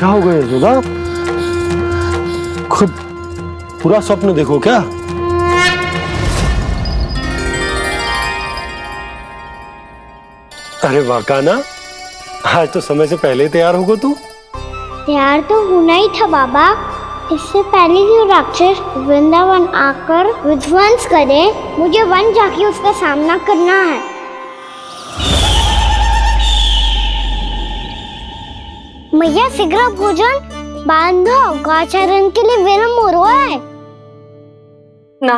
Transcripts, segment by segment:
क्या हो गया यशोदा? खुद पूरा स्वप्न देखो क्या? अरे वाकाना, आज तो समय से पहले तैयार होगा तू। तैयार तो होना ही था बाबा। इससे पहले कि वो राक्षस वृंदावन आकर विध्वंस करे, मुझे वन जाके उसका सामना करना है। मैया शीघ्र भोजन बांधो, गौचरण के लिए विलंब हो रहा है। ना,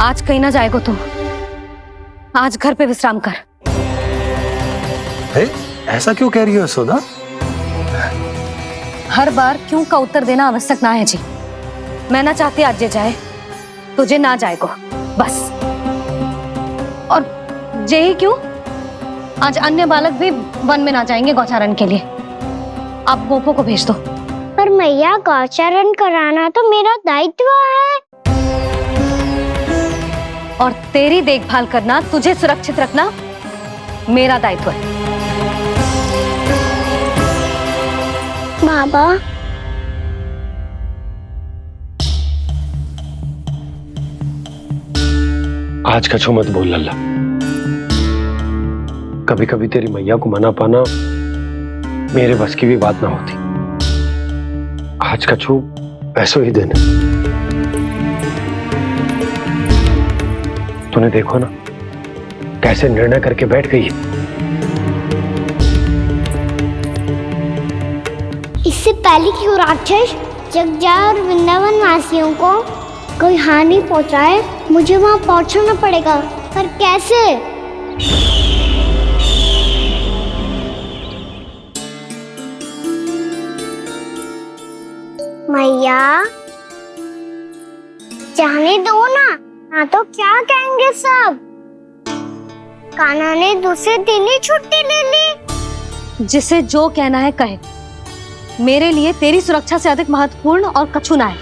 आज कहीं ना जाएगा तुम। आज घर पे विश्राम कर। ऐसा क्यों कह रही हो यशोदा? हर बार क्यों का उत्तर देना आवश्यक ना है जी। मैं ना चाहती आज ये जाए, तुझे ना जाएगा बस। और यही क्यों, आज अन्य बालक भी वन में ना जाएंगे गौचारण के लिए। आप गोपो को भेज दो। पर मैया गौचरण कराना तो मेरा दायित्व है। और तेरी देखभाल करना, तुझे सुरक्षित रखना मेरा दायित्व है। बाबा, आज कछू मत बोल लल्ला। कभी कभी तेरी मैया को मना पाना मेरे बस की भी बात ना होती। आज कछू ऐसो ही दिन है। तूने देखो ना कैसे निर्णय करके बैठ गई है। इससे पहले कि वो राक्षस जगजा और वृंदावन वासियों को कोई हानि पहुंचाए, मुझे वहां पहुंचना पड़ेगा। पर कैसे? मैया, जाने दो ना तो क्या कहेंगे सब। कान्हा ने दूसरे दिन ही छुट्टी ले ली। जिसे जो कहना है कहे। मेरे लिए तेरी सुरक्षा से अधिक महत्वपूर्ण और कछु ना है।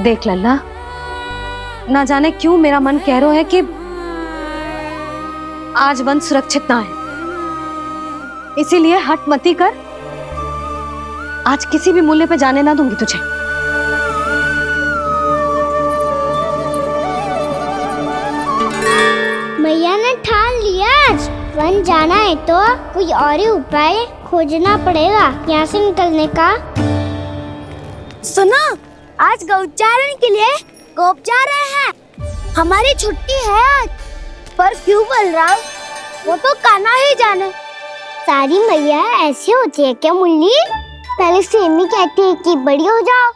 देख लल्ला, ना जाने क्यों मेरा मन कह रहा है कि आज वन सुरक्षित ना है। इसीलिए हट मती कर। आज किसी भी मूल्य पे जाने ना दूंगी तुझे। मैया ने ठान लिया, आज वन जाना है तो कोई और ही उपाय खोजना पड़ेगा यहाँ से निकलने का। सुनो, आज गौचारण के लिए गोप जा रहे हैं। हमारी छुट्टी है आज। पर क्यों बलराम? वो तो कान्हा ही जाने। सारी मैया ऐसी होती है क्या मुन्नी? पहले सेमी कहती है कि बड़ी हो जाओ,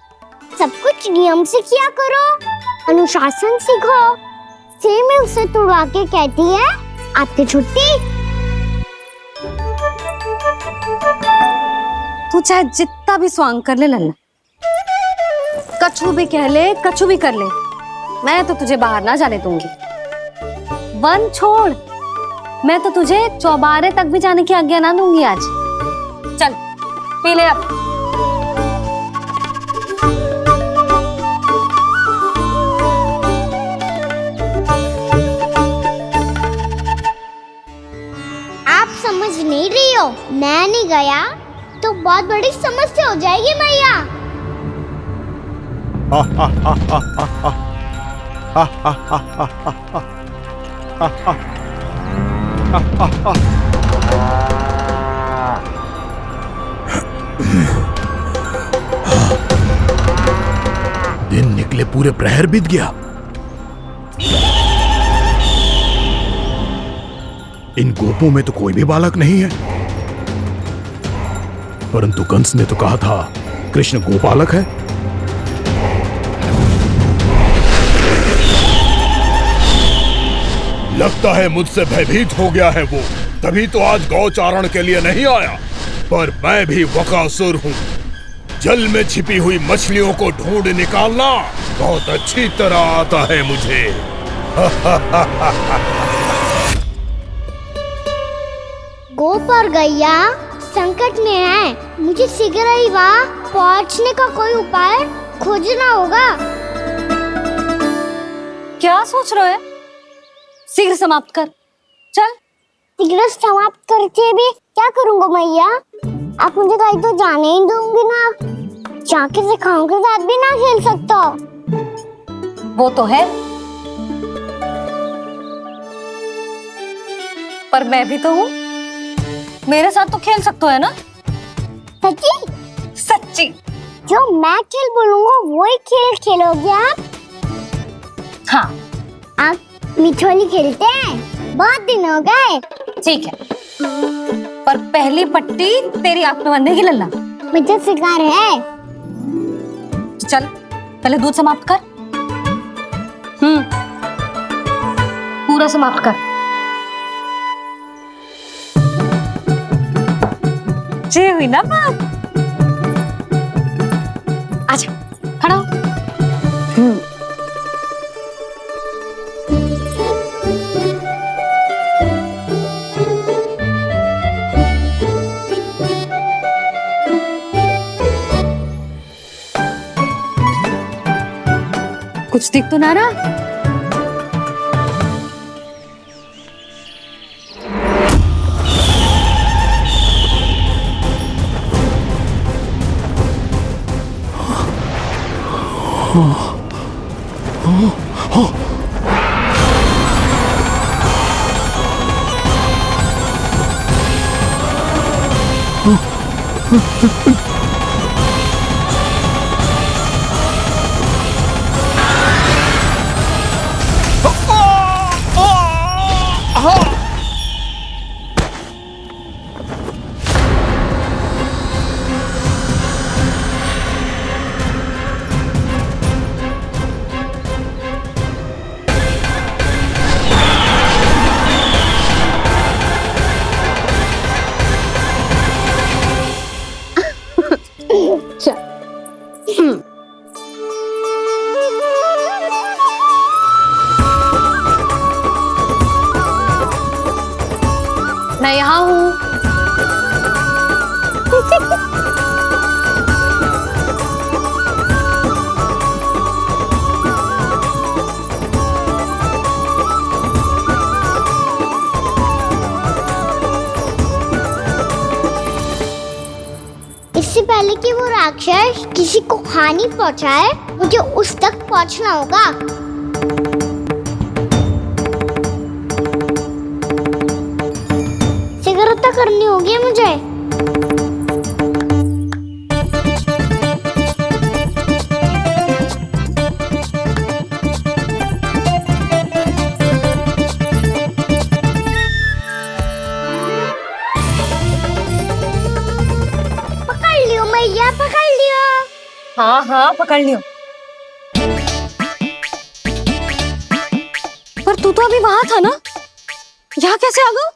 सब कुछ नियम से किया करो, अनुशासन सीखो। सेमी उसे तुड़वा के कहती है आपकी छुट्टी। तू चाहे जितना भी स्वांग कर ले लल्ला, कछु भी कह ले, कछु भी कर ले, मैं तो तुझे बाहर ना जाने दूंगी। वन छोड़, मैं तो तुझे चौबारे तक भी जाने की आज्ञा ना दूंगी आज। चल पी ले अब। आप समझ नहीं रही हो, मैं नहीं गया तो बहुत बड़ी समस्या हो जाएगी मैया। दिन निकले पूरे प्रहर बीत गया। इन गोपों में तो कोई भी बालक नहीं है। परंतु कंस ने तो कहा था कृष्ण गोपालक है। लगता है मुझसे भयभीत हो गया है वो, तभी तो आज गौचारण के लिए नहीं आया। पर मैं भी वकासुर हूँ। जल में छिपी हुई मछलियों को ढूंढ निकालना बहुत अच्छी तरह आता है मुझे। गोप और गैया संकट में है। मुझे शीघ्र ही वहाँ पहुँचने का कोई उपाय खोजना होगा। क्या सोच रहे हो? शीघ्र समाप्त कर। चल। शीघ्र समाप्त करके भी क्या करूंगा मैया? आप मुझे कहीं तो जाने ही दूंगी ना। जाके सिखाओं के साथ भी ना खेल सकता। वो तो है, पर मैं भी तो हूँ, मेरे साथ तो खेल सकते हो है ना? सच्ची? सच्ची। जो मैं खेल बोलूंगा वही खेल खेलोगे आप? हाँ आप मिठोली खेलते हैं? बहुत दिन हो गए। ठीक है, पर पहली पट्टी तेरी आंख में बनने की लल्ला। मुझे शिकार है। चल पहले दूध समाप्त कर। पूरा समाप्त कर। जी हुई ना बात। आजा खड़ा हो। कुछ दिख तो ना रहा। मैं यहाँ हूँ। इससे पहले कि वो राक्षस किसी को हानि पहुंचाए, मुझे उस तक पहुंचना होगा। सिगरेट करनी होगी मुझे। पकड़ लियो मैया, पकड़ लियो। हाँ हाँ पकड़ लियो। पर तू तो अभी वहां था ना, यहाँ कैसे आ गया?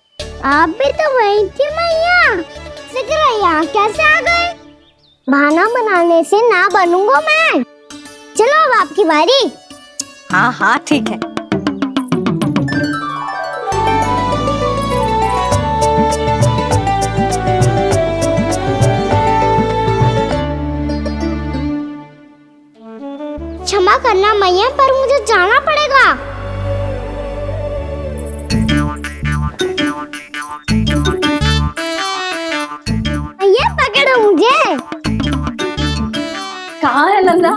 आप भी तो वही थी मैया। सिकरा यहाँ कैसे आ गए? बहाना बनाने से ना बनूंगा मैं। चलो अब आपकी बारी। हाँ हाँ ठीक है। क्षमा करना मैया, पर मुझे जाना पड़ेगा। मैया पकड़ो मुझे। कहाँ है लल्ला?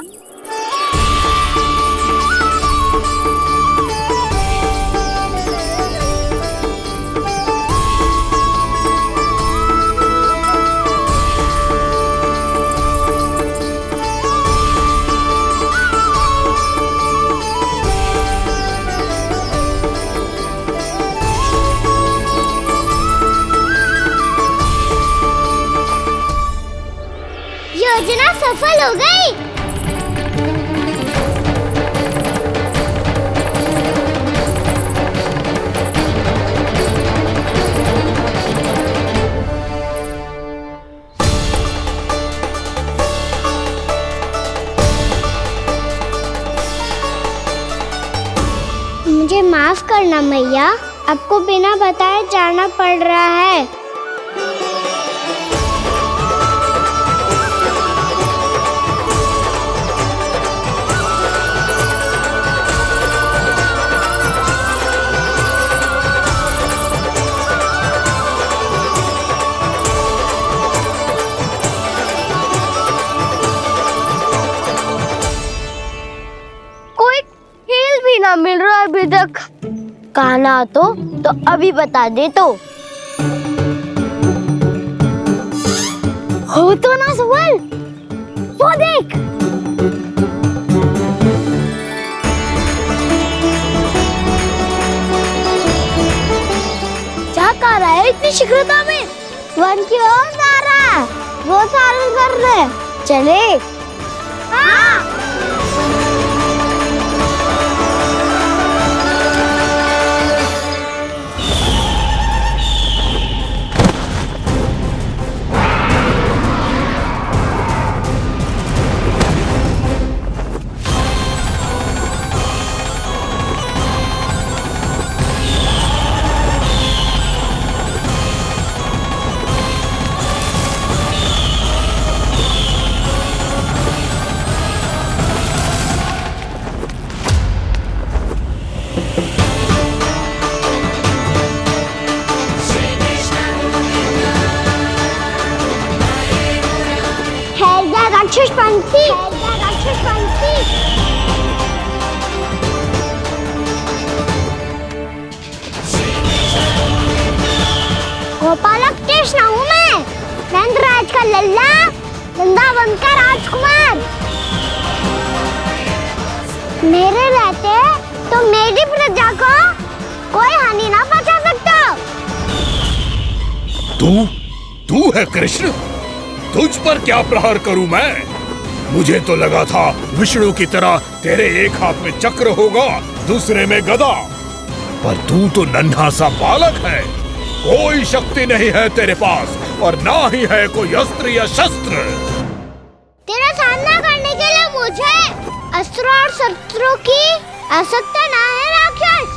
योजना सफल हो गई। मुझे माफ करना मैया, आपको बिना बताए जाना पड़ रहा है। ना मिल रहा अभी तक। कान्हा तो अभी बता दे तो। हो तो ना सुबल, वो देख। क्या कर रहा है इतनी शीघ्रता में? वन की ओर जा रहा है, वो सालन कर रहे। चले। हाँ। राक्षस पंछी, राक्षस पंछी। गोपालक कृष्ण हूँ मैं, नंदराज का लल्ला, वृंदावन का राजकुमार। मेरे रहते तो मेरी प्रजा को कोई हानि ना पहुंचा सकता। तू है कृष्ण? तुझ पर क्या प्रहार करूं मैं? मुझे तो लगा था विष्णु की तरह तेरे एक हाथ में चक्र होगा, दूसरे में गदा, पर तू तो नन्हा सा बालक है। कोई शक्ति नहीं है तेरे पास और ना ही है कोई अस्त्र या शस्त्र। तेरा सामना करने के लिए मुझे अस्त्रों और शस्त्रों की आवश्यकता ना है राक्षस।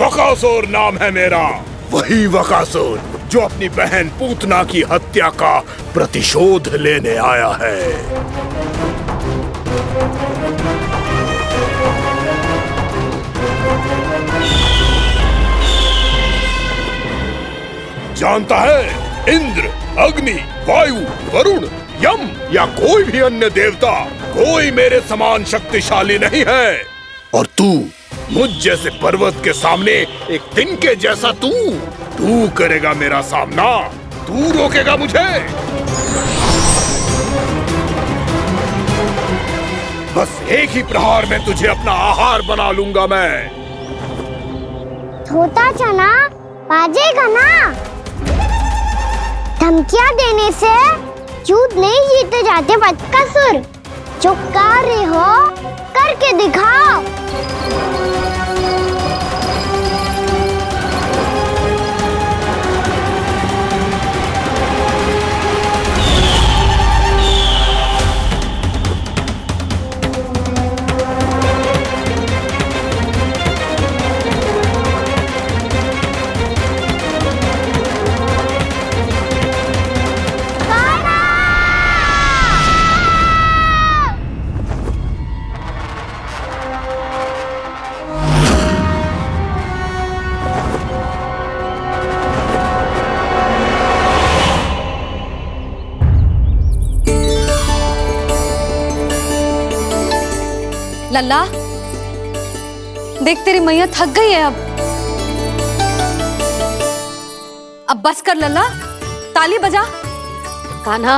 वकासुर नाम है मेरा, वही वकासुर जो अपनी बहन पूतना की हत्या का प्रतिशोध लेने आया है। जानता है, इंद्र, अग्नि, वायु, वरुण, यम या कोई भी अन्य देवता कोई मेरे समान शक्तिशाली नहीं है। और तू मुझ जैसे पर्वत के सामने एक तिनके जैसा तू करेगा मेरा सामना? तू रोकेगा मुझे? बस एक ही प्रहार में तुझे अपना आहार बना लूंगा मैं। छोटा चना बाजेगा ना। धमकियां देने से युद्ध नहीं जीते जाते बदकसूर। जो कार्य हो करके दिखाओ। लल्ला, देख तेरी मैया थक गई है अब बस कर लल्ला, ताली बजा। कान्हा,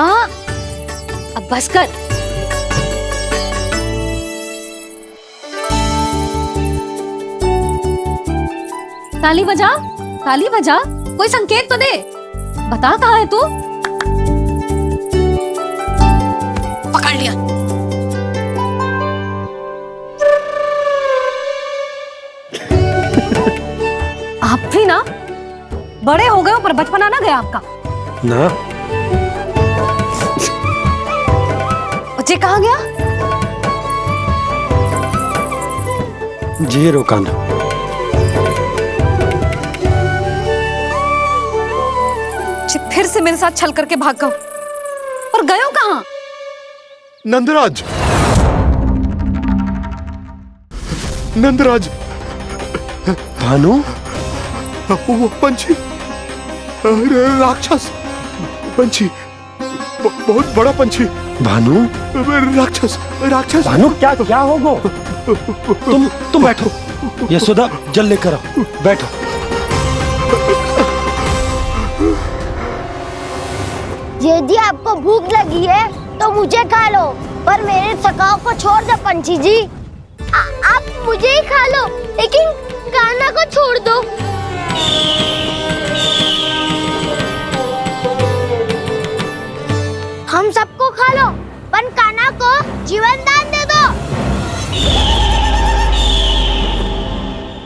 अब बस कर। ताली बजा, ताली बजा, कोई संकेत तो दे। बता कहाँ है तू? पकड़ लिया। आप भी ना बड़े हो गए हो पर बचपना ना गया आपका ना। बच्चे कहाँ गया? जी रोकाना। फिर से मेरे साथ छल करके भाग गए और गए हो कहाँ? नंदराज, नंदराज, भानु, वो पंछी, राक्षस पंछी, बहुत बड़ा पंछी। भानु, राक्षस राक्षस। भानु क्या क्या होगा? तुम बैठो, यशोदा जल लेकर आओ, बैठो। यदि आपको भूख लगी है तो मुझे खा लो, पर मेरे सखाओं को छोड़ दो पंछी जी। आप मुझे ही खा लो, लेकिन कान्हा को छोड़ दो। हम सबको खा लो, पर कान्हा को जीवन दान दे दो।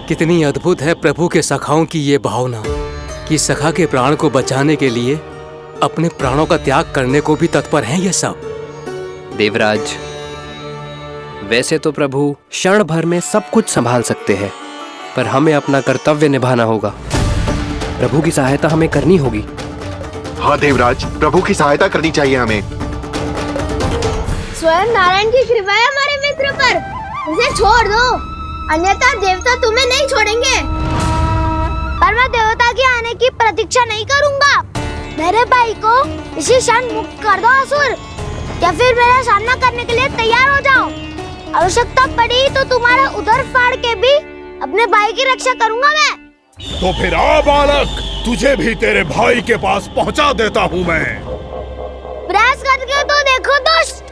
कितनी अद्भुत है प्रभु के सखाओं की ये भावना कि सखा के प्राण को बचाने के लिए अपने प्राणों का त्याग करने को भी तत्पर हैं ये सब। देवराज, वैसे तो प्रभु क्षण भर में सब कुछ संभाल सकते हैं, पर हमें अपना कर्तव्य निभाना होगा। प्रभु की सहायता हमें करनी होगी। हाँ देवराज, प्रभु की सहायता करनी चाहिए हमें। स्वयं नारायण की कृपा है हमारे मित्र पर, उसे छोड़ दो, अन्यथा देवता तुम्हें नहीं छोड़ेंगे। पर मैं देवता के आने की प्रतीक्षा नहीं करूंगा। मेरे भाई को इसी क्षण मुक्त कर दो असुर, या फिर मेरा सामना करने के लिए तैयार हो जाओ। आवश्यकता पड़ी तो तुम्हारा उदर फाड़ के भी अपने भाई की रक्षा करूंगा मैं। तो फिर आ बालक, तुझे भी तेरे भाई के पास पहुंचा देता हूँ मैं। प्रयास करके तो देखो दोस्त,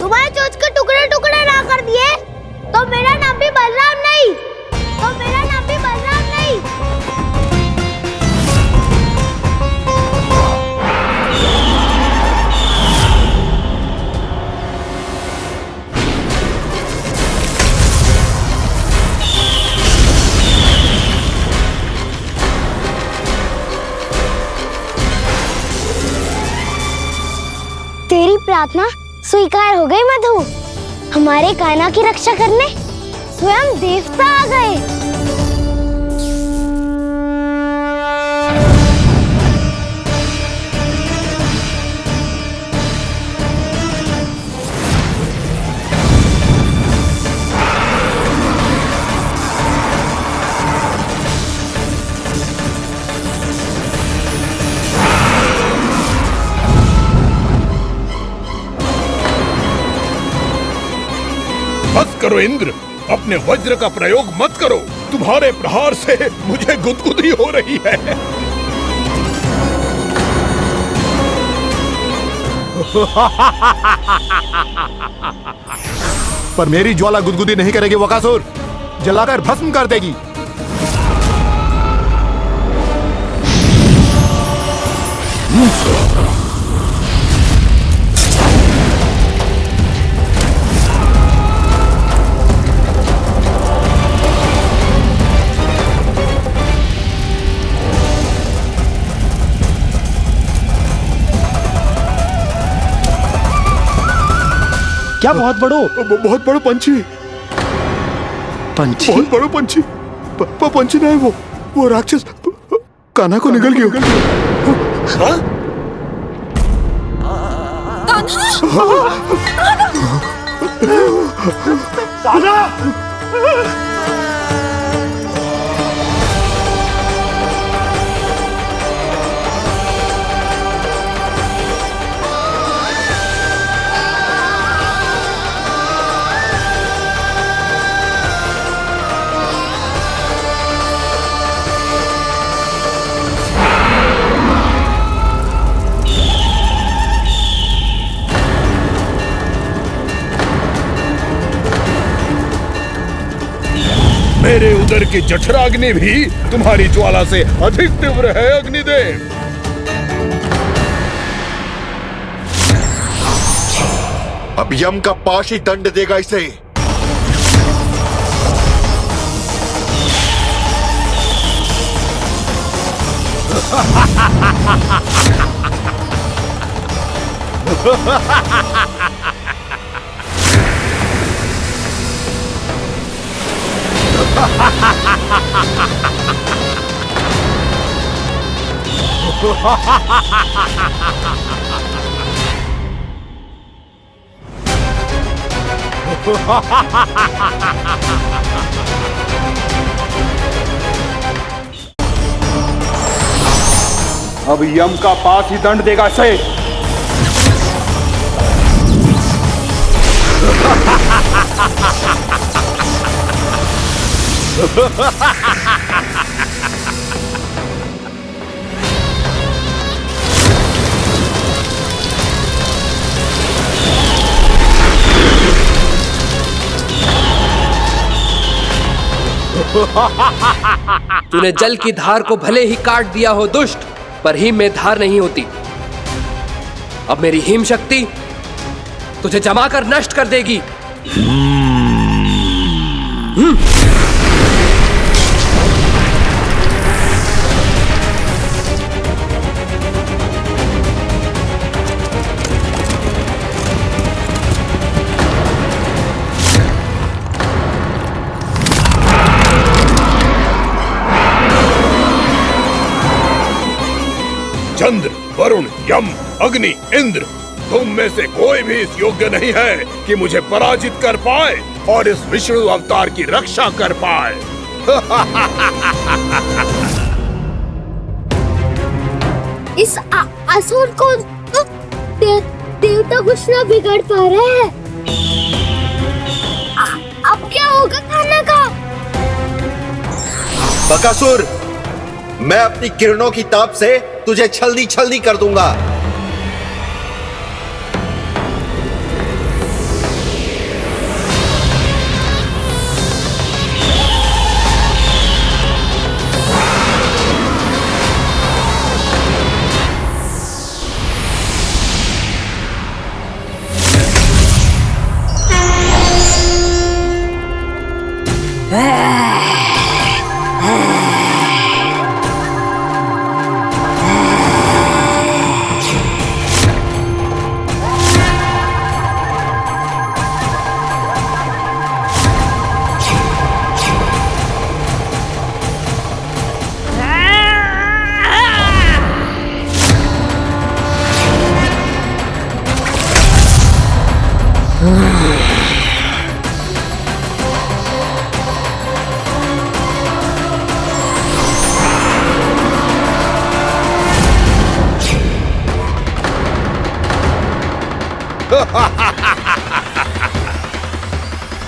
तुम्हारे चोंच के टुकड़े टुकड़े ना कर दिए तो मेरा नाम भी बलराम नहीं, तो मेरा नाम भी बलराम नहीं। तेरी प्रार्थना स्वीकार हो गई मधु। हमारे कान्हा की रक्षा करने स्वयं देवता आ गए। बस करो इंद्र, अपने वज्र का प्रयोग मत करो। तुम्हारे प्रहार से मुझे गुदगुदी हो रही है। पर मेरी ज्वाला गुदगुदी नहीं करेगी वकासुर, जलाकर भस्म कर देगी। क्या बहुत बड़ो? बहुत बड़ा पंछी। पंछी? बहुत बड़ा पंछी। पंछी नहीं, वो राक्षस कान्हा को निगल गया। हाँ? कान्हा! मेरे उदर की जठराग्नि भी तुम्हारी ज्वाला से अधिक तीव्र है अग्निदेव। अब यम का पाश ही दंड देगा इसे। अब यम का पास ही दंड देगा इसे। तूने जल की धार को भले ही काट दिया हो दुष्ट, पर हिम में धार नहीं होती। अब मेरी हिम शक्ति तुझे जमा कर नष्ट कर देगी। चंद्र, वरुण, यम, अग्नि, इंद्र, तुम में से कोई भी इस योग्य नहीं है कि मुझे पराजित कर पाए और इस विष्णु अवतार की रक्षा कर पाए। इस असुर को तो देवता कुछ ना बिगाड़ पा रहे हैं। अब क्या होगा खाना का? बकासुर, मैं अपनी किरणों की ताप से तुझे छल्दी छल्दी कर दूंगा।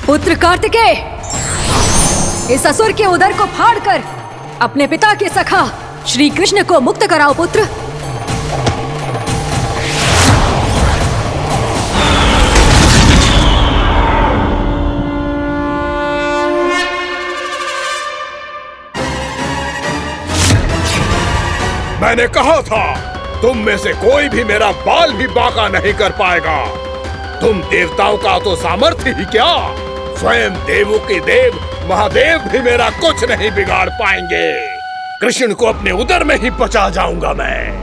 पुत्र कार्तिकेय, इस असुर के उदर को फाड़कर अपने पिता के सखा श्री कृष्ण को मुक्त कराओ पुत्र। मैंने कहा था, तुम में से कोई भी मेरा बाल भी बांका नहीं कर पाएगा। तुम देवताओं का तो सामर्थ्य ही क्या, स्वयं देवों के देव महादेव भी मेरा कुछ नहीं बिगाड़ पाएंगे। कृष्ण को अपने उदर में ही पचा जाऊंगा मैं।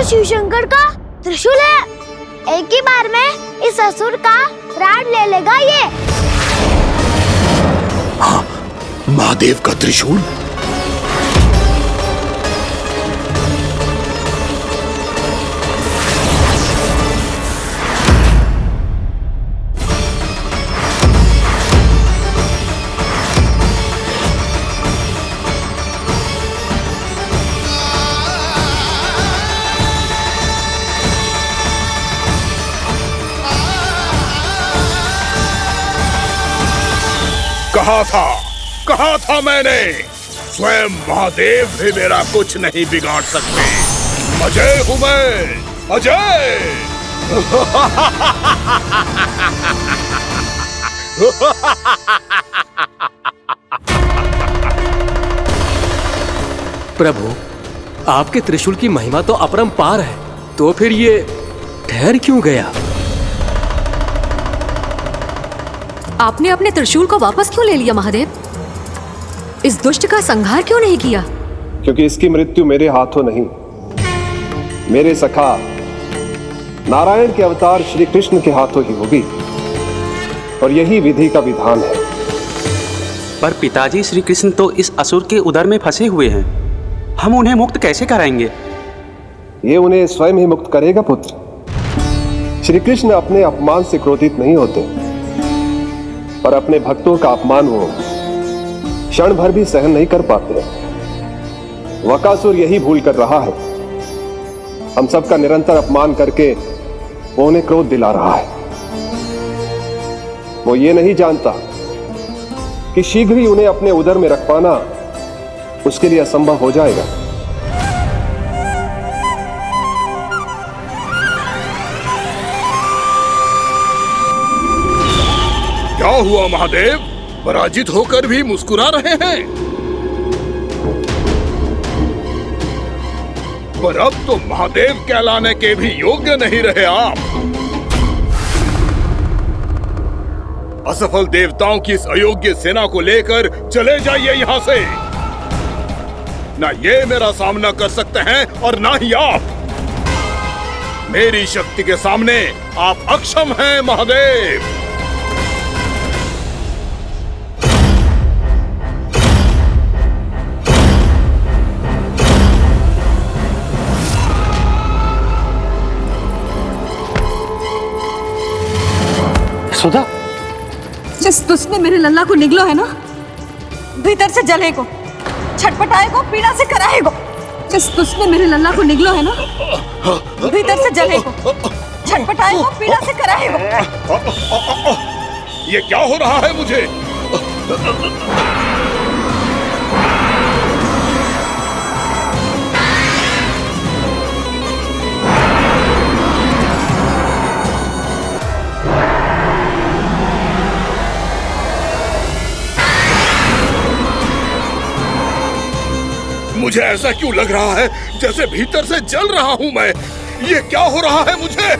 शिव शंकर का त्रिशूल है। एक ही बार में इस असुर का प्राण ले लेगा ये। हाँ, महादेव का त्रिशूल। कहा था मैंने, स्वयं महादेव भी मेरा कुछ नहीं बिगाड़ सकते। अजय हूं मैं, अजय। प्रभु, आपके त्रिशूल की महिमा तो अपरंपार है, तो फिर ये ठहर क्यों गया? आपने अपने त्रिशूल को वापस क्यों ले लिया महादेव? इस दुष्ट का संहार क्यों नहीं किया? क्योंकि इसकी मृत्यु मेरे हाथों नहीं, मेरे सखा नारायण के अवतार श्री कृष्ण के हाथों ही होगी, और यही विधि का विधान है। पर पिताजी, श्री कृष्ण तो इस असुर के उदर में फंसे हुए हैं, हम उन्हें मुक्त कैसे कराएंगे? ये उन्हें स्वयं ही मुक्त करेगा पुत्र। श्री कृष्ण अपने अपमान से क्रोधित नहीं होते, पर अपने भक्तों का अपमान वो क्षण भर भी सहन नहीं कर पाते। वकासुर यही भूल कर रहा है, हम सबका निरंतर अपमान करके वो उन्हें क्रोध दिला रहा है। वो ये नहीं जानता कि शीघ्र ही उन्हें अपने उदर में रख पाना उसके लिए असंभव हो जाएगा। क्या हुआ महादेव? पराजित होकर भी मुस्कुरा रहे हैं। पर अब तो महादेव कहलाने के भी योग्य नहीं रहे आप। असफल देवताओं की इस अयोग्य सेना को लेकर चले जाइए यहां से। ना ये मेरा सामना कर सकते हैं और ना ही आप। मेरी शक्ति के सामने आप अक्षम हैं महादेव। सुधा, जिस दुष्ट ने मेरे लल्ला को निगलो है ना, भीतर से जलेगो, छटपटाएगो, पीड़ा से कराएगो। जिस दुष्ट ने मेरे लल्ला को निगलो है ना, भीतर से जलेगो, छटपटाएगो, पीड़ा से कराएगो। ये क्या हो रहा है मुझे? मुझे ऐसा क्यों लग रहा है जैसे भीतर से जल रहा हूं मैं? ये क्या हो रहा है मुझे?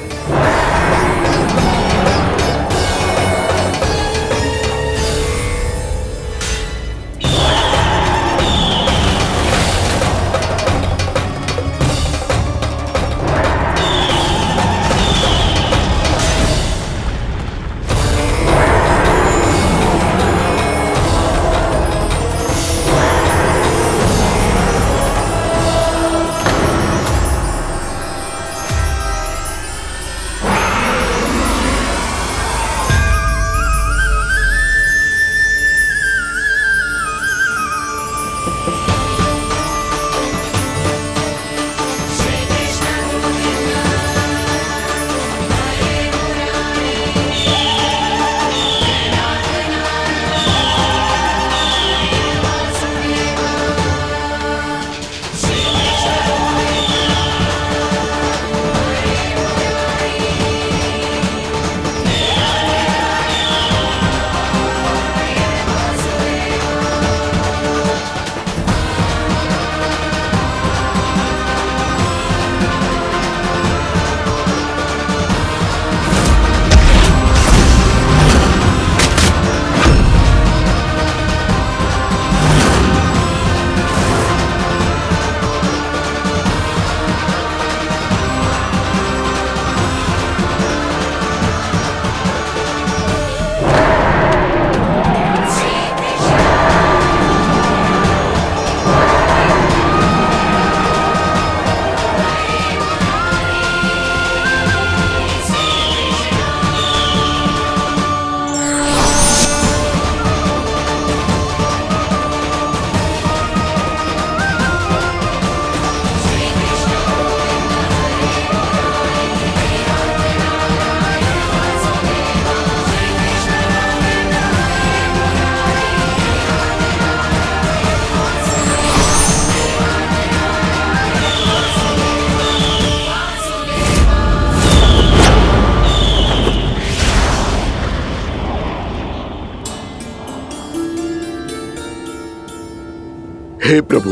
हे प्रभु,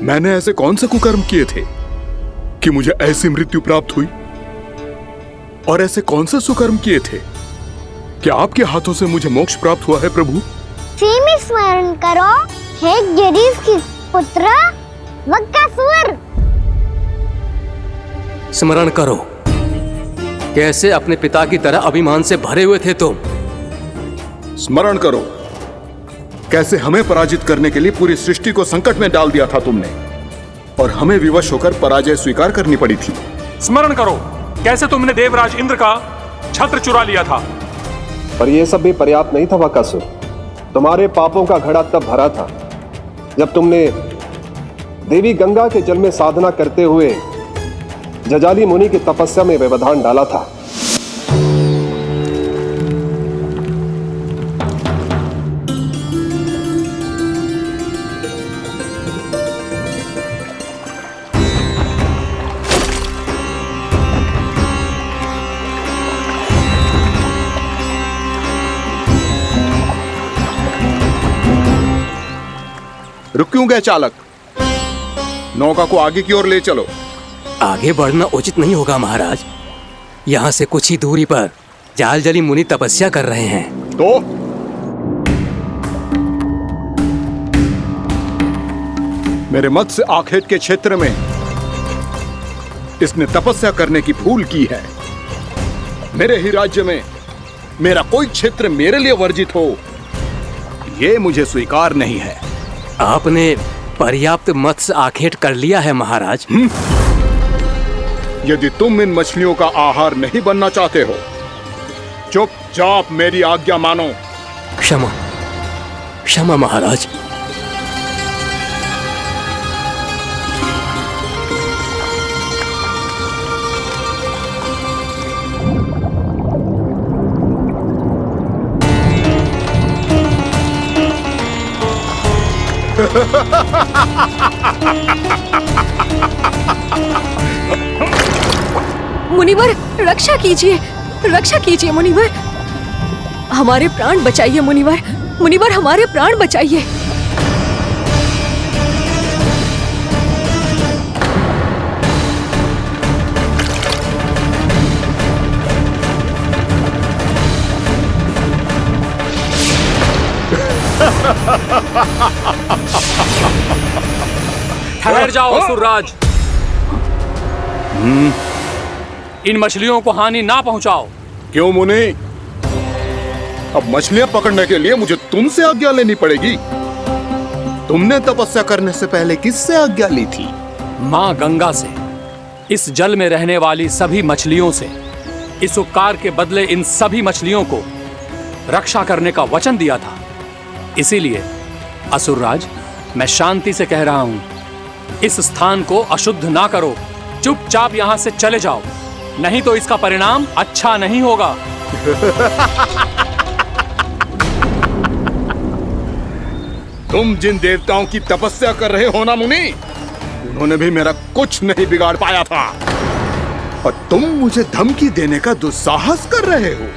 मैंने ऐसे कौन से कुकर्म किए थे कि मुझे ऐसी मृत्यु प्राप्त हुई? और ऐसे कौन से सुकर्म किए थे कि आपके हाथों से मुझे मोक्ष प्राप्त हुआ है प्रभु? उसी में स्मरण करो, हे गिरीश की पुत्र वक्कासुर। स्मरण करो, कैसे अपने पिता की तरह अभिमान से भरे हुए थे तुम। स्मरण करो, कैसे हमें पराजित करने के लिए पूरी सृष्टि को संकट में डाल दिया था तुमने, और हमें विवश होकर पराजय स्वीकार करनी पड़ी थी। स्मरण करो, कैसे तुमने देवराज इंद्र का छत्र चुरा लिया था। पर यह सब भी पर्याप्त नहीं था वकासुर। तुम्हारे पापों का घड़ा तब भरा था जब तुमने देवी गंगा के जल में साधना करते हुए जजाली मुनि की तपस्या में व्यवधान डाला था। रुक क्यों गए चालक? नौका को आगे की ओर ले चलो। आगे बढ़ना उचित नहीं होगा महाराज। यहाँ से कुछ ही दूरी पर जालजली मुनि तपस्या कर रहे हैं। तो मेरे मत्स्य आखेट के क्षेत्र में इसने तपस्या करने की भूल की है। मेरे ही राज्य में मेरा कोई क्षेत्र मेरे लिए वर्जित हो, यह मुझे स्वीकार नहीं है। आपने पर्याप्त मत्स्य आखेट कर लिया है महाराज। यदि तुम इन मछलियों का आहार नहीं बनना चाहते हो, चुपचाप मेरी आज्ञा मानो। क्षमा, क्षमा महाराज। मुनिवर, रक्षा कीजिए, रक्षा कीजिए मुनिवर, हमारे प्राण बचाइए मुनिवर, मुनिवर हमारे प्राण बचाइए। ठहर जाओ असुरराज, इन मछलियों को हानि ना पहुंचाओ। क्यों मुनि? अब मछलियां पकड़ने के लिए मुझे तुमसे आज्ञा लेनी पड़ेगी। तुमने तपस्या करने से पहले किससे आज्ञा ली थी? मां गंगा से, इस जल में रहने वाली सभी मछलियों से। इस उपकार के बदले इन सभी मछलियों को रक्षा करने का वचन दिया था। इसीलिए असुरराज, मैं शांति से कह रहा हूं, इस स्थान को अशुद्ध ना करो। चुपचाप यहां से चले जाओ, नहीं तो इसका परिणाम अच्छा नहीं होगा। तुम जिन देवताओं की तपस्या कर रहे हो ना मुनि, उन्होंने भी मेरा कुछ नहीं बिगाड़ पाया था, और तुम मुझे धमकी देने का दुस्साहस कर रहे हो।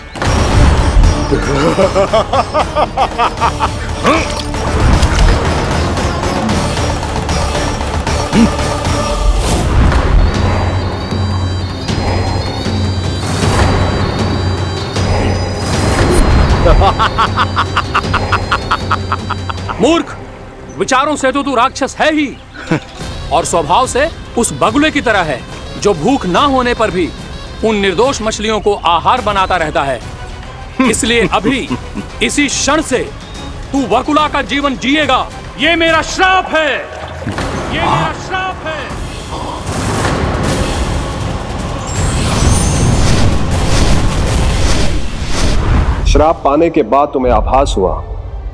मूर्ख, विचारों से तो तू राक्षस है ही, और स्वभाव से उस बगुले की तरह है जो भूख ना होने पर भी उन निर्दोष मछलियों को आहार बनाता रहता है। इसलिए अभी इसी क्षण से तू वकुला का जीवन जिएगा। ये मेरा श्राप है, ये मेरा श्राप है। श्राप पाने के बाद तुम्हें आभास हुआ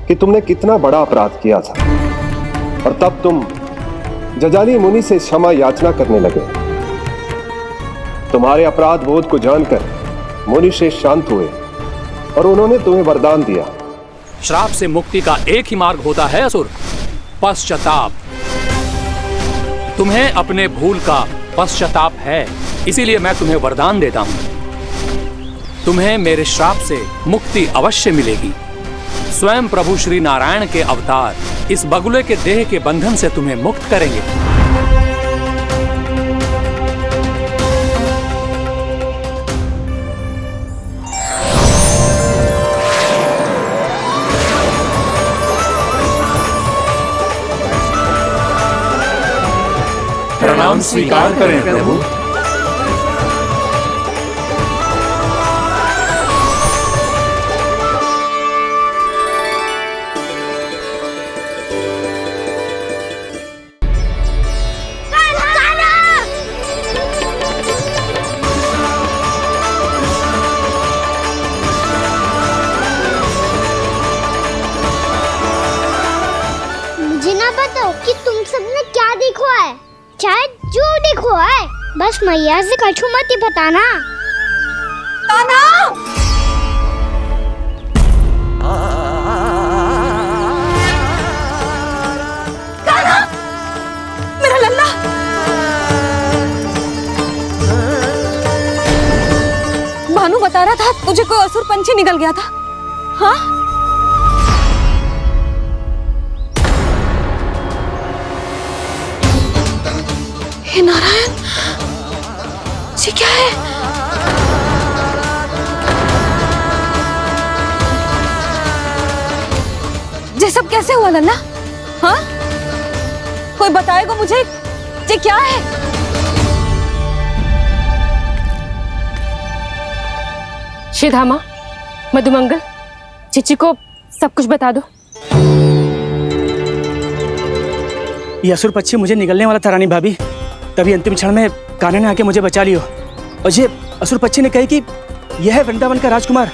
कि तुमने कितना बड़ा अपराध किया था, और तब तुम जजाली मुनि से क्षमा याचना करने लगे। तुम्हारे अपराध बोध को जानकर मुनि से शांत हुए और उन्होंने तुम्हें वरदान दिया। श्राप से मुक्ति का एक ही मार्ग होता है असुर, पश्चाताप। तुम्हें अपने भूल का पश्चाताप है, इसीलिए मैं तुम्हें वरदान देता हूं। तुम्हें मेरे श्राप से मुक्ति अवश्य मिलेगी। स्वयं प्रभु श्री नारायण के अवतार इस बगुले के देह के बंधन से तुम्हें मुक्त करेंगे। प्रणाम स्वीकार करें प्रभु। मुझे ना बताओ कि तुम सबने क्या देखा है, चाहे जो देखा है, बस मैया से कछु मत ही बताना। कान्हा! कान्हा! मेरा लल्ला! भानु बता रहा था तुझे कोई असुर पंछी निकल गया था। हाँ? हे नारायण, ये क्या है? ये सब कैसे हुआ लल्ला? हाँ? कोई बताएगा मुझे ये क्या है? श्रीधामा, मधुमंगल, चिची को सब कुछ बता दो। ये असुर पक्षी मुझे निकलने वाला था रानी भाभी, तभी अंतिम क्षण में कान्हा ने आके मुझे बचा लियो। और ये असुर पक्षी ने कही कि यह है वृंदावन का राजकुमार,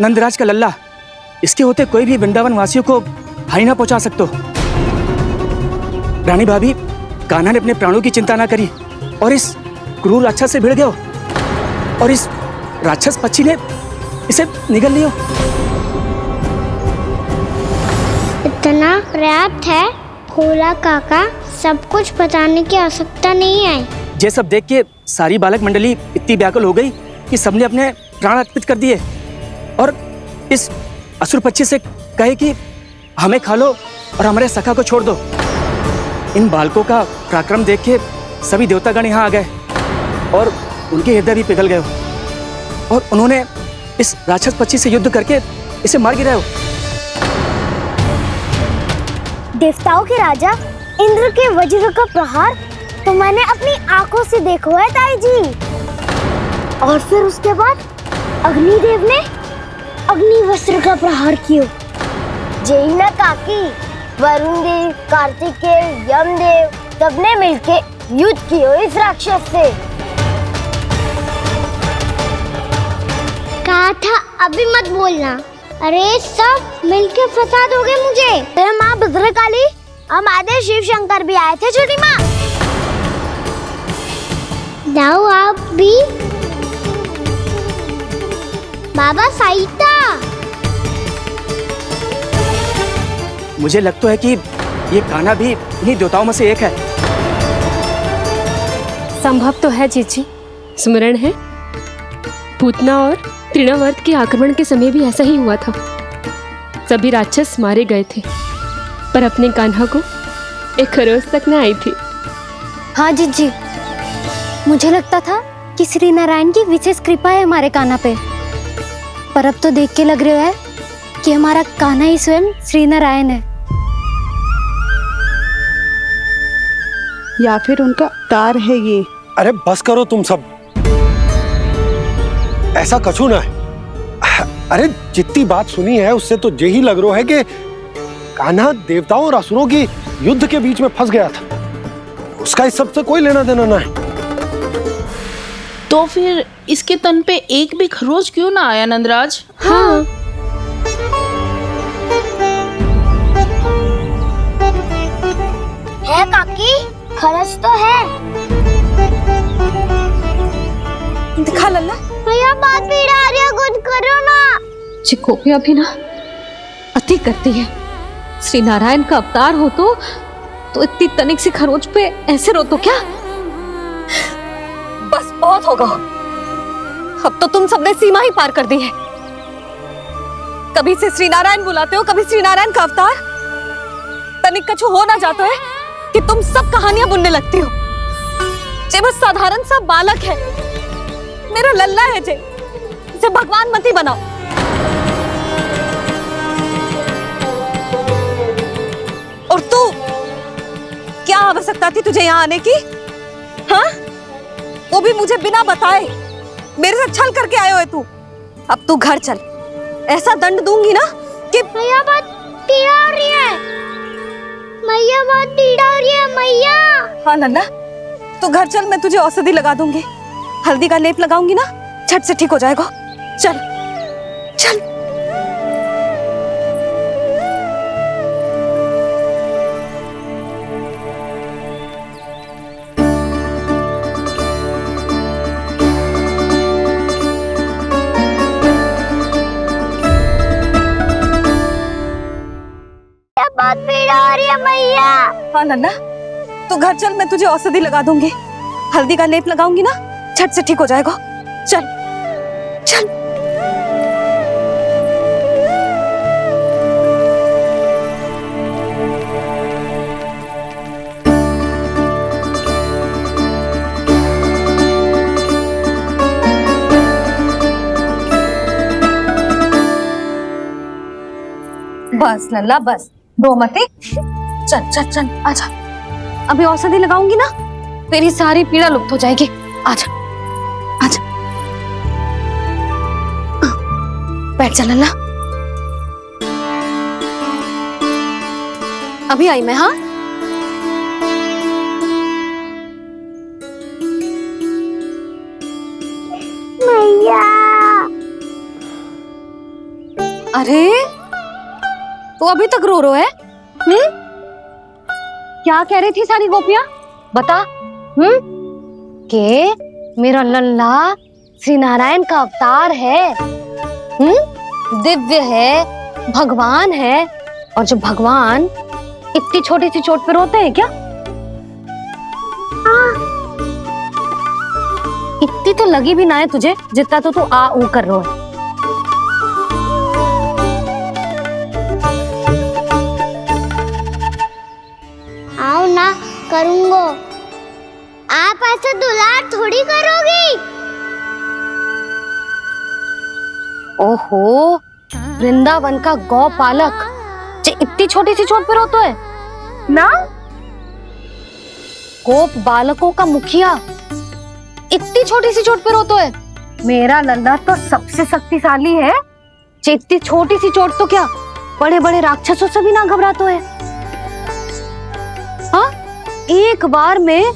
नंदराज का लल्ला। इसके होते कोई भी वृंदावन वासियों को हानि ना पहुंचा सकते। रानी भाभी, कान्हा ने अपने प्राणों की चिंता ना करी और इस क्रूर राक्षस से भिड़ गयो और इस राक्षस पक्षी ने इसे निगल लियो। इतना पर्याप्त है भोला काका, सब कुछ बताने की आवश्यकता नहीं है। ये सब देख के सारी बालक मंडली इतनी व्याकुल हो गई कि सबने अपने प्राण अर्पित कर दिए और इस असुर पक्षी से कहे कि हमें खा लो और हमारे सखा को छोड़ दो। इन बालकों का पराक्रम देख के सभी देवतागण यहाँ आ गए और उनके हृदय भी पिघल गए और उन्होंने इस राक्षस पक्षी से युद्ध करके इसे मार गिराया। देवताओं के राजा इंद्र के वज्र का प्रहार तो मैंने अपनी आंखों से देखा है ताई जी। और फिर उसके बाद अग्निदेव ने अग्निवस्त्र का प्रहार किया। जय ना काकी, वरुण देव, कार्तिकेय, यमदेव सबने मिलके युद्ध किया इस राक्षस से। कहा था अभी मत बोलना। अरे सब मिलके फंसा दोगे मुझे। अरे माँ भद्रकाली, हमारे शिव शंकर भी आए थे छोटी माँ। जाओ आप भी। बाबा साईता, मुझे लगता है कि ये कान्हा भी इन्हीं देवताओं में से एक है। संभव तो है चीची। स्मरण है, पूतना और तृणावर्त के आक्रमण के समय भी ऐसा ही हुआ था। सभी राक्षस मारे गए थे, पर अपने कान्हा को एक खरोच तक न आई थी। हाँ जीजी, मुझे लगता था कि श्री नारायण की विशेष कृपा है हमारे कान्हा पे, पर अब तो देख के लग रहा है कि हमारा कान्हा ही स्वयं श्री नारायण है। या फिर उनका अवतार है ये। अरे बस करो तुम सब, ऐसा कछु ना है। अरे जितनी बात सुनी है उससे तो यही लग रहा है कि कान्हा देवताओं और असुरों की युद्ध के बीच में फंस गया था। उसका इस सब से कोई लेना देना ना है। तो फिर इसके तन पे एक भी खरोच क्यों ना आया नंदराज? हाँ, है काकी, खरच तो है। दिखा लल्ला। भैया बात पीड़ा आ रही है, कुछ करो ना। चिकोपिया भी ना अति करती है। श्री नारायण का अवतार हो तो इतनी तनिक सी खरोच पे ऐसे रो तो क्या? बस बहुत होगा। अब तो तुम सबने सीमा ही पार कर दी है। कभी से श्री नारायण बुलाते हो, कभी श्री नारायण का अवतार। तनिक कछु हो ना जाता है कि तुम सब कहानियां बुनने लगती हो। जे बस साधारण सा बालक है, मेरा लल्ला है जे भगवान मत ही बनाओ। और तू, क्या आवश्यकता थी तुझे यहाँ आने की? वो भी मुझे बिना बताए। मेरे साथ छल करके आए हो तू। अब तू घर चल, ऐसा दंड दूंगी ना कि मैया बहुत पीड़ा हो रही है, मैया बहुत पीड़ा हो रही है मैया। हाँ नन्ना, तू घर चल, मैं तुझे औषधि लगा दूंगी। हल्दी का लेप लगाऊंगी ना, झट से ठीक हो जाएगा। चल चल। बहुत पीड़ा हो रही है मैया। हाँ नन्ना, तू घर चल, मैं तुझे औषधि लगा दूंगी। हल्दी का लेप लगाऊंगी ना, झट से ठीक हो जाएगा। चल चल। बस लल्ला बस, रो मत। चल चल चल, आजा। अभी औषधि लगाऊंगी ना, तेरी सारी पीड़ा लुप्त हो जाएगी। आजा आजा, बैठ जा लल्ला। अभी आई मैं। हाँ मैया। अरे तू अभी तक रो है? क्या कह रही थी सारी गोपियां? बता। के मेरा लल्ला श्री नारायण का अवतार है, दिव्य है, भगवान है। और जो भगवान इतनी छोटी सी चोट पे रोते हैं क्या? इतनी तो लगी भी ना है तुझे जितना तो तू आ ऊ कर रो है। आओ ना करूंगो। आप ऐसे दुलार थोड़ी करोगी। ओहो, वृंदावन का गौपालक जो इतनी छोटी सी चोट पे रोता है ना? गोप बालकों का मुखिया इतनी छोटी सी चोट पे रोता है? मेरा लल्ला तो सबसे शक्तिशाली है। इतनी छोटी सी चोट तो क्या बड़े बड़े राक्षसों से भी ना घबराता है। हाँ, एक बार में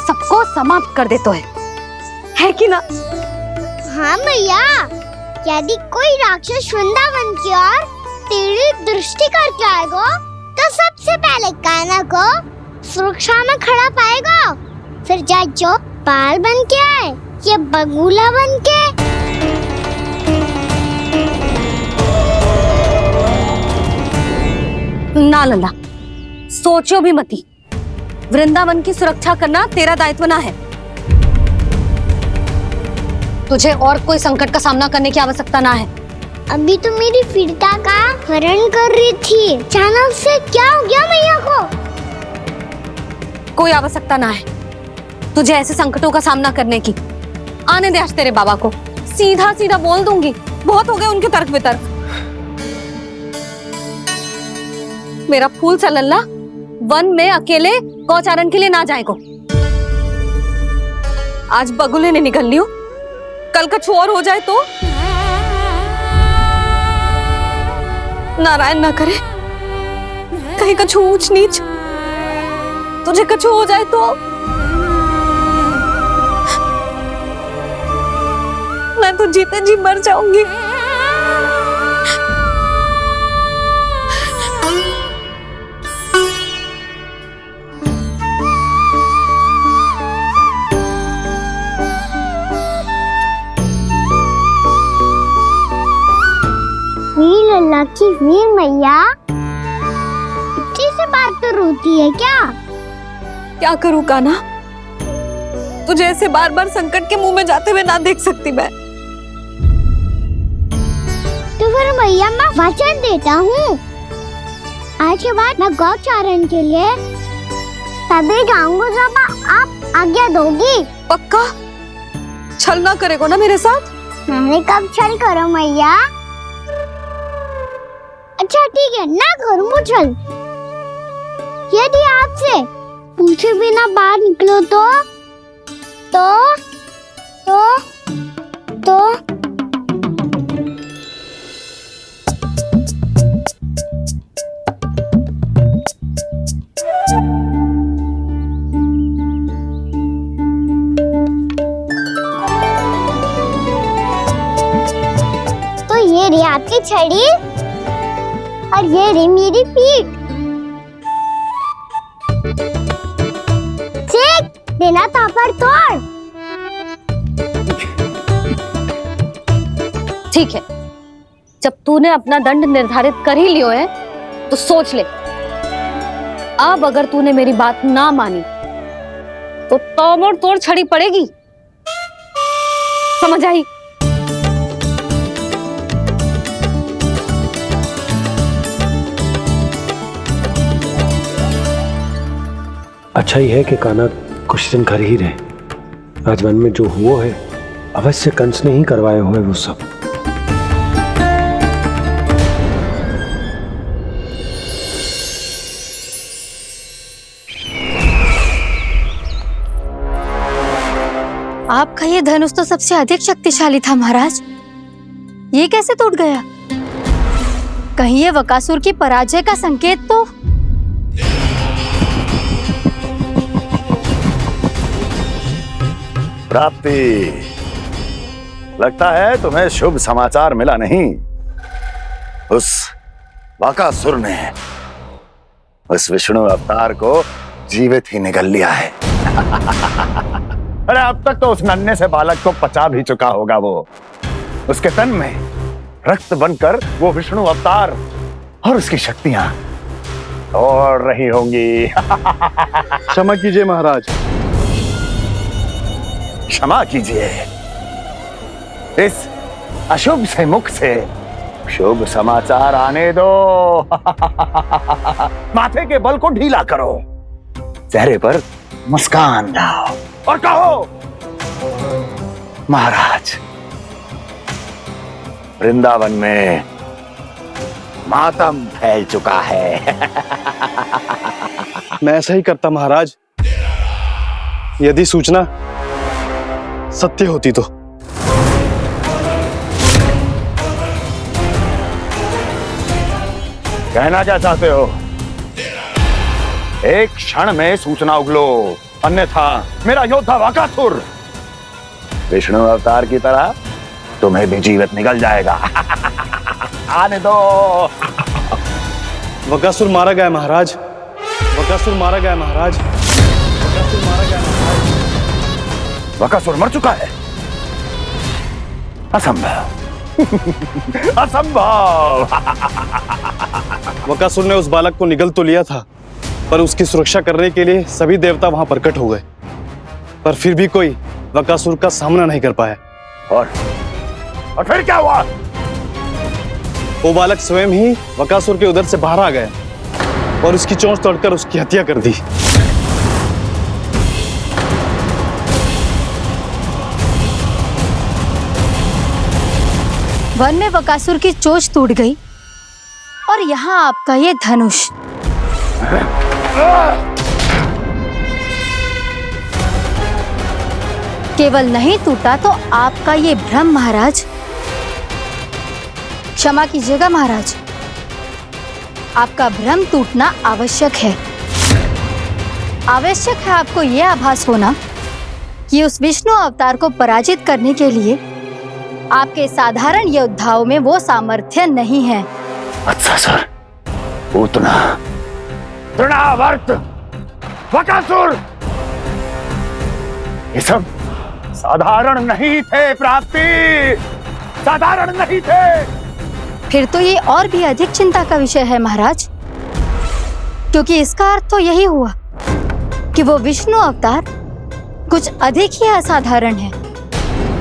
सबको समाप्त कर देता है कि ना? हाँ मैया, यदि कोई राक्षस वृंदावन की ओर टेढ़ी दृष्टि करके आएगा तो सबसे पहले कान्हा को सुरक्षा में खड़ा पाएगा, फिर चाहे जो बाल बन के आए या बगुला बन के। ना लल्ला, सोचो भी मती। वृंदावन की सुरक्षा करना तेरा दायित्व ना है। तुझे और कोई संकट का सामना करने की आवश्यकता ना है। अभी तो मेरी पीड़िता का हरण कर रही थी, अचानक से क्या हो गया मैया को? कोई आवश्यकता ना है तुझे ऐसे संकटों का सामना करने की। आने दे आज तेरे बाबा को, सीधा सीधा बोल दूंगी। बहुत हो गए उनके तर्क वितर्क। मेरा फूल सा लल्ला वन में अकेले गौचारण के लिए ना जाए को। आज बगुले ने निकल लियो, कल का छोर हो जाए तो? नारायण ना करे, कहीं कछु ऊंच नीच तुझे कछु हो जाए तो? मैं तो जीते जी मर जाऊंगी। लल्ला की वीर मैया इतनी सी बात तो रोती है क्या? क्या करूं कान्हा, तुझे ऐसे बार बार संकट के मुंह में जाते हुए ना देख सकती मैं। तो फिर मैया मैं वचन देता हूँ, आज के बाद मैं गौचारण के लिए तभी जाऊंगा जब आप आज्ञा दोगी। पक्का? छल ना करेगा ना मेरे साथ? मैंने कब छल करो मैया? अच्छा ठीक है, ना करूँगा छल। यदि आपसे पूछे बिना बाहर निकलो तो तो ये रही आपकी छड़ी और ये रही मेरी पीठ। चेक देना तापर तोड़। ठीक है, जब तूने अपना दंड निर्धारित कर ही लियो है तो सोच ले, अब अगर तूने मेरी बात ना मानी तो तोड़ तोड़ छड़ी पड़ेगी, समझ आई? अच्छा ही है कि कान्हा कुछ दिन घर ही रहे। राजवन में जो हुआ है अवश्य कंस ने ही करवाए हुए वो सब। आपका ये धनुष तो सबसे अधिक शक्तिशाली था महाराज, ये कैसे टूट गया? कहीं ये बकासुर की पराजय का संकेत तो? प्राप्ति, लगता है तुम्हें शुभ समाचार मिला नहीं। उस बकासुर ने उस विष्णु अवतार को जीवित ही निगल लिया है। अरे अब तक तो उस नन्हे से बालक को पचा भी चुका होगा वो। उसके तन में रक्त बनकर वो विष्णु अवतार और उसकी शक्तियां दौड़ रही होंगी। क्षमा कीजिए महाराज। क्षमा कीजिए, इस अशुभ से मुख से शुभ समाचार आने दो। माथे के बल को ढीला करो, चेहरे पर मुस्कान लाओ और कहो, महाराज, वृंदावन में मातम फैल चुका है। मैं ऐसा ही करता महाराज, यदि सूचना सत्य होती तो। कहना क्या चाहते हो? एक क्षण में सूचना उगलो, अन्यथा मेरा योद्धा बकासुर विष्णु अवतार की तरह तुम्हें भी जीवित निकल जाएगा। आने दो। बकासुर मारा गया महाराज, बकासुर मारा गया महाराज, बकासुर मारा गया महाराज। बकासुर मर चुका है? असंभव। असंभव। बकासुर ने उस बालक को निगल तो लिया था, पर उसकी सुरक्षा करने के लिए सभी देवता वहां प्रकट हो गए, पर फिर भी कोई बकासुर का सामना नहीं कर पाया। और फिर क्या हुआ? वो बालक स्वयं ही बकासुर के उदर से बाहर आ गया और उसकी चोंच तोड़कर उसकी हत्या कर दी। वन में बकासुर की चोंच टूट गई और यहाँ आपका ये धनुष। केवल नहीं टूटा तो आपका ये भ्रम महाराज। क्षमा कीजिएगा महाराज, आपका भ्रम टूटना आवश्यक है। आवश्यक है आपको यह आभास होना कि उस विष्णु अवतार को पराजित करने के लिए आपके साधारण योद्धाओं में वो सामर्थ्य नहीं है। अच्छा सर, पूतना, तृणावर्त, बकासुर, ये सब साधारण नहीं थे प्राप्ति, साधारण नहीं थे। फिर तो ये और भी अधिक चिंता का विषय है महाराज, क्योंकि इसका अर्थ तो यही हुआ कि वो विष्णु अवतार कुछ अधिक ही असाधारण है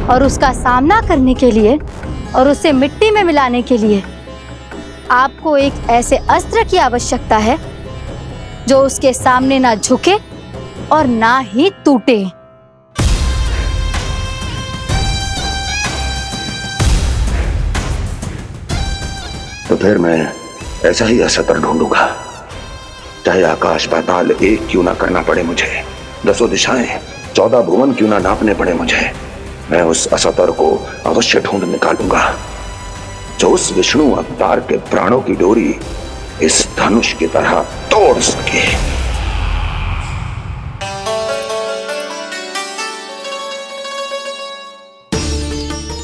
और उसका सामना करने के लिए और उसे मिट्टी में मिलाने के लिए आपको एक ऐसे अस्त्र की आवश्यकता है जो उसके सामने ना झुके और ना ही टूटे। तो फिर मैं ऐसा ही अस्त्र ढूंढूंगा, चाहे आकाश पाताल एक क्यों ना करना पड़े मुझे, 10 दिशाएं 14 भुवन क्यों ना नापने पड़े मुझे, मैं उस असतर को अवश्य ढूंढ निकालूंगा जो उस विष्णु अवतार के प्राणों की डोरी इस धनुष की तरह तोड़ सके।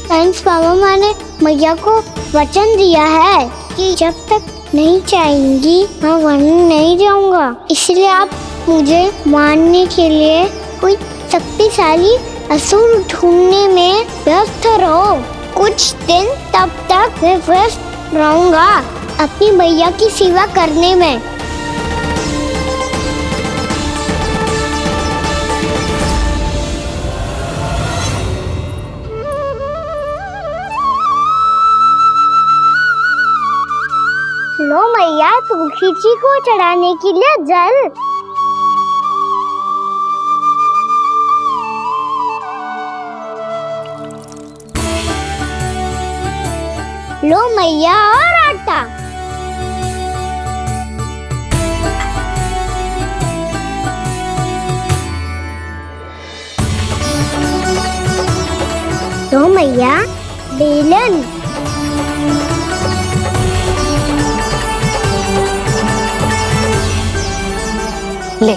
थैंक्स पापा, मैंने मैया को वचन दिया है कि जब तक नहीं चाहेंगी मैं वन नहीं जाऊंगा। इसलिए आप मुझे मारने के लिए कोई शक्तिशाली असुर ढूंढने में व्यस्त रहो। कुछ दिन तब तक मैं व्यस्त रहूंगा अपनी मैया की सेवा करने में। लो मैया, तुलसी जी को चढ़ाने के लिए जल। लो मैया, और आटा। लो मैया, बेलन। ले,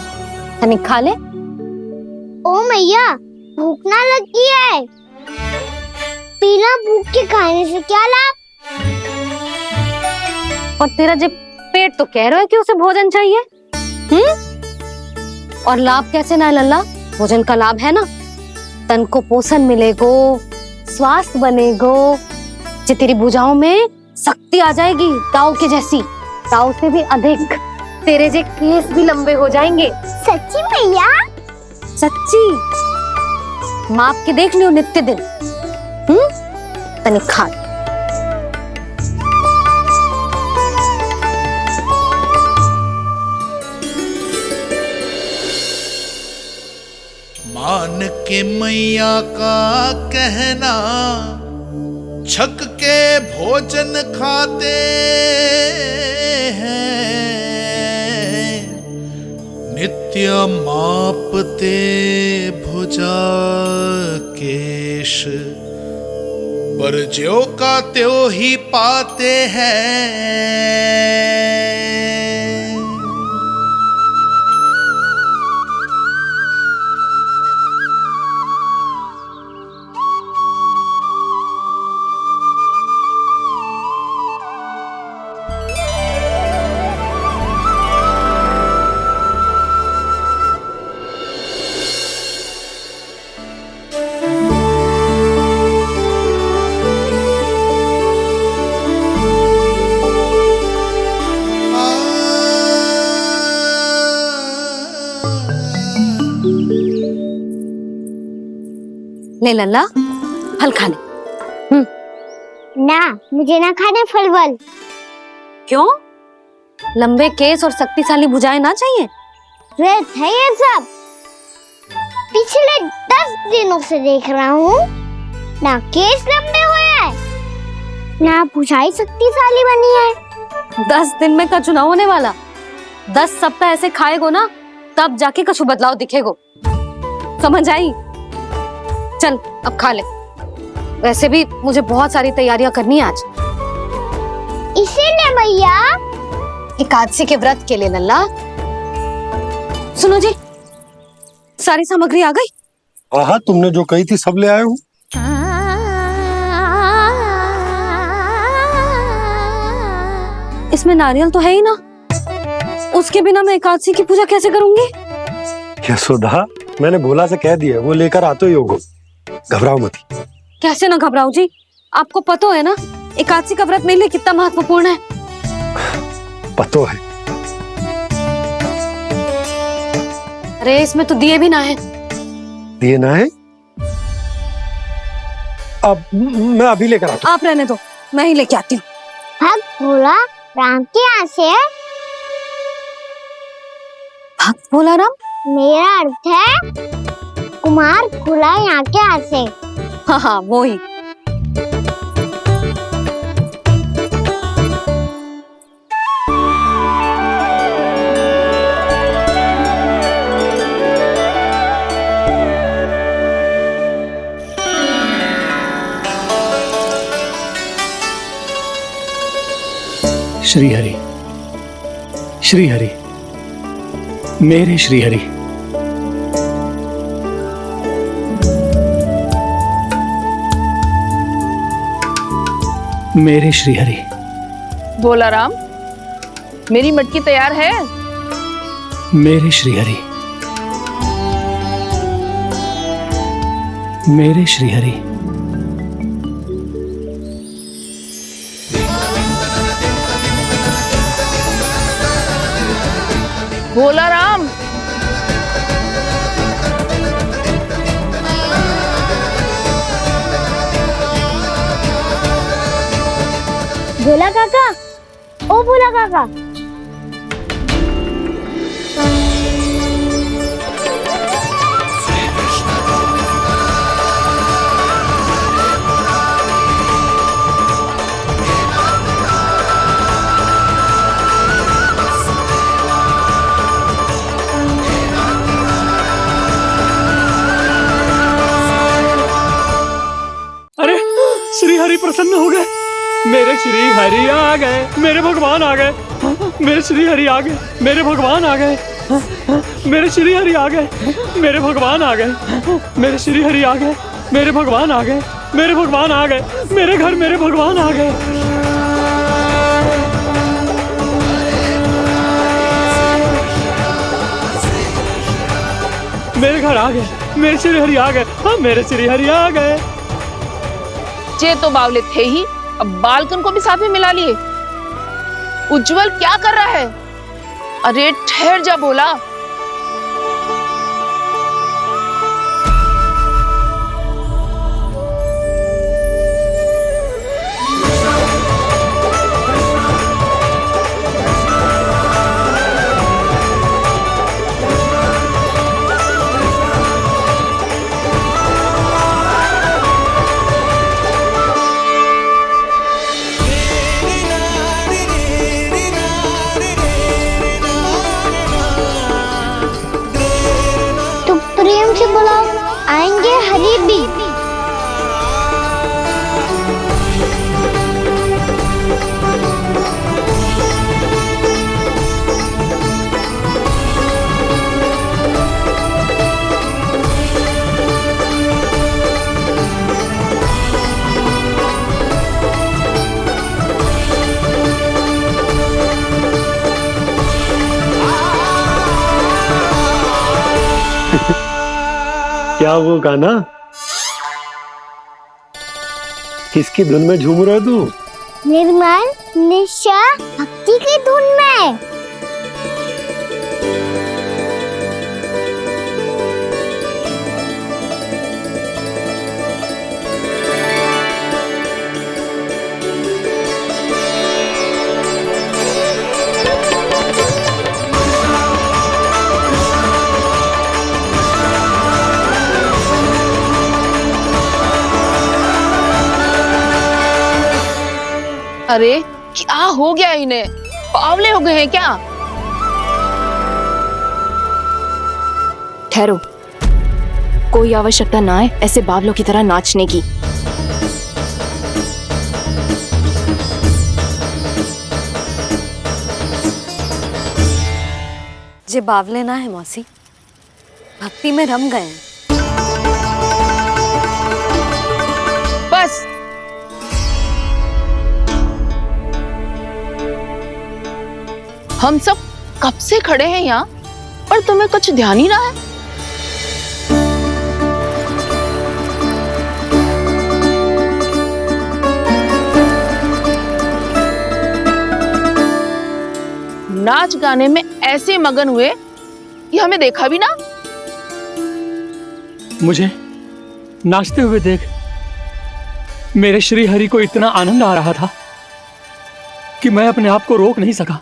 तनिक खा ले। ओ मैया, भूख ना लगी है। बिना भूख के खाने से क्या लाभ? और तेरा जब पेट तो कह रहा है कि उसे भोजन चाहिए, और लाभ कैसे ना लल्ला? भोजन का लाभ है ना, तन को पोषण मिलेगो, स्वास्थ्य बनेगो, जो तेरी भुजाओं में शक्ति आ जाएगी ताऊ के जैसी, ताऊ से भी अधिक। तेरे जे केस भी लंबे हो जाएंगे। सच्ची मैया? सच्ची। माप के देख लियो नित्य दिन। तनिक खा। मान के मैया का कहना छक के भोजन खाते हैं, नित्य मापते भुजा केश, पर ज्यों का त्यों ही पाते हैं। ले लल्ला, फल खा ले। ना, मुझे ना खाने फल वल। क्यों? लंबे केस और शक्तिशाली भुजाएं ना चाहिए? व्यर्थ है ये सब। पिछले 10 दिनों से देख रहा हूँ, ना केस लंबे हुए हैं, ना भुजाएं शक्तिशाली बनी है। 10 दिन में कछु ना होने वाला। 10 सप्ताह ऐसे खाएगो ना, तब जाके कछु बदलाव दिखेगो। समझ आई? चल अब खा ले। वैसे भी मुझे बहुत सारी तैयारियां करनी है आज। इसीलिए मैया, एकादशी के व्रत के लिए लल्ला। सुनो जी, सारी सामग्री आ गई? हाँ, तुमने जो कही थी सब ले आए हूँ। इसमें नारियल तो है ही ना, उसके बिना मैं एकादशी की पूजा कैसे करूंगी? यशोदा, मैंने भोला से कह दिया, वो लेकर आते ही होगा। घबराओ मत। कैसे ना घबराओ जी, आपको पता है ना एकादशी का व्रत मेरे लिए कितना महत्वपूर्ण है। पता है। अरे इसमें तो दिए भी ना है। दिए ना है? अब मैं अभी लेकर आता हूँ। आप रहने दो, मैं ही लेके आती हूँ। भक्त भोला राम के यहाँ से है। भक्त भोला राम? मेरा अर्थ है कुमार भोला यहाँ के यहाँ से। हाँ हाँ, वो ही। श्री हरि, श्री हरि, मेरे श्री हरि। मेरे श्री हरि। भोला राम, मेरी मटकी तैयार है? मेरे श्री हरि, मेरे श्री हरि। भोला राम, भोला काका, ओ भोला काका। अरे श्री हरि प्रसन्न हो गए, मेरे श्री हरि आ गए, मेरे भगवान आ गए, मेरे श्री हरि आ गए, मेरे भगवान आ गए, मेरे श्री हरि आ गए, मेरे भगवान आ गए, मेरे श्री हरि आ गए, मेरे भगवान आ गए, मेरे भगवान आ गए, मेरे घर मेरे भगवान आ गए। मेरे घर आ गए, मेरे श्री हरि आ गए, हाँ मेरे श्री हरि आ गए। जे तो बावले थे ही, अब बालकन को भी साथ में मिला लिए। उज्जवल क्या कर रहा है? अरे ठहर जा भोला। प्रेम से बुलाओ, आएंगे हरि भी। क्या वो गाना? किसकी धुन में झूम रहा तू? निर्मल निशा भक्ति की धुन में। अरे क्या हो गया इन्हें? पावले हो गए हैं क्या? ठहरो, कोई आवश्यकता ना है ऐसे बावलों की तरह नाचने की। जे बावले ना है मौसी, भक्ति में रम गए हैं। बस हम सब कब से खड़े हैं यहाँ, पर तुम्हें कुछ ध्यान ही ना है। नाच गाने में ऐसे मगन हुए कि हमें देखा भी ना। मुझे नाचते हुए देख मेरे श्री हरि को इतना आनंद आ रहा था कि मैं अपने आप को रोक नहीं सका।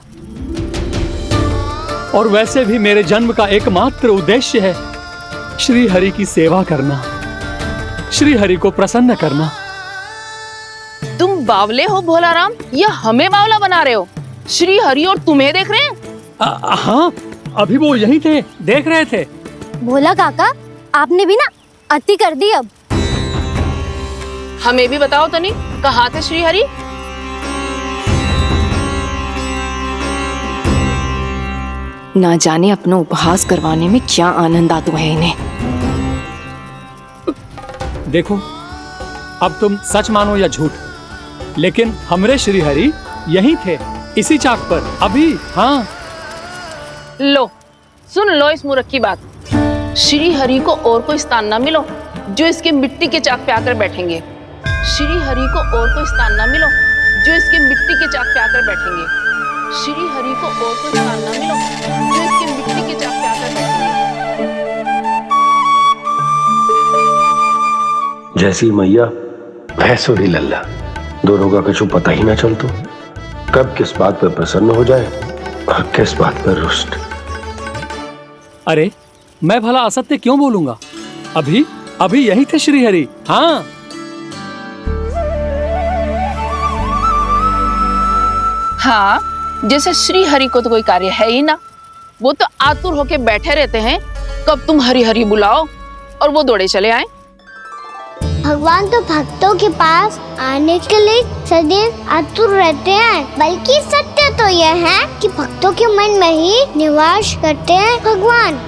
और वैसे भी मेरे जन्म का एकमात्र उद्देश्य है श्री हरि की सेवा करना, श्री हरि को प्रसन्न करना। तुम बावले हो भोला राम, या हमें बावला बना रहे हो? श्री हरि और तुम्हें देख रहे हैं? हाँ, अभी वो यहीं थे, देख रहे थे। भोला काका, आपने भी ना अति कर दी। अब हमें भी बताओ तनी, कहाँ थे श्री हरि? ना जाने अपना उपहास करवाने में क्या आनंद आता है इन्हें। देखो, अब तुम सच मानो या झूठ, लेकिन हमरे श्री हरि यहीं थे, इसी चाक पर अभी। हाँ, लो सुन लो इस मूर्ख की बात। श्री हरि को और कोई स्थान ना मिलो जो इसके मिट्टी के चाक पे आकर बैठेंगे। श्री हरि को और कोई स्थान ना मिलो जो इसके मिट्टी के चाक पे आकर बैठेंगे। श्री हरि को और कोई स्थान ना मिलो जो इसके मिट्टी के चाक पे आकर बैठेंगे। जैसी मैया भैंसुरी लल्ला, दोनों का कुछ पता ही ना चलतो, कब किस बात पर प्रसन्न हो जाए और किस बात पर रुष्ट। अरे मैं भला असत्य क्यों बोलूंगा? अभी अभी यही थे श्री हरि। हाँ, हाँ, जैसे श्री हरि को तो कोई कार्य है ही ना, वो तो आतुर होके बैठे रहते हैं कब तुम हरि हरि बुलाओ और वो दौड़े चले आए। भगवान तो भक्तों के पास आने के लिए सदैव आतुर रहते हैं, बल्कि सत्य तो यह है कि भक्तों के मन में ही निवास करते हैं भगवान।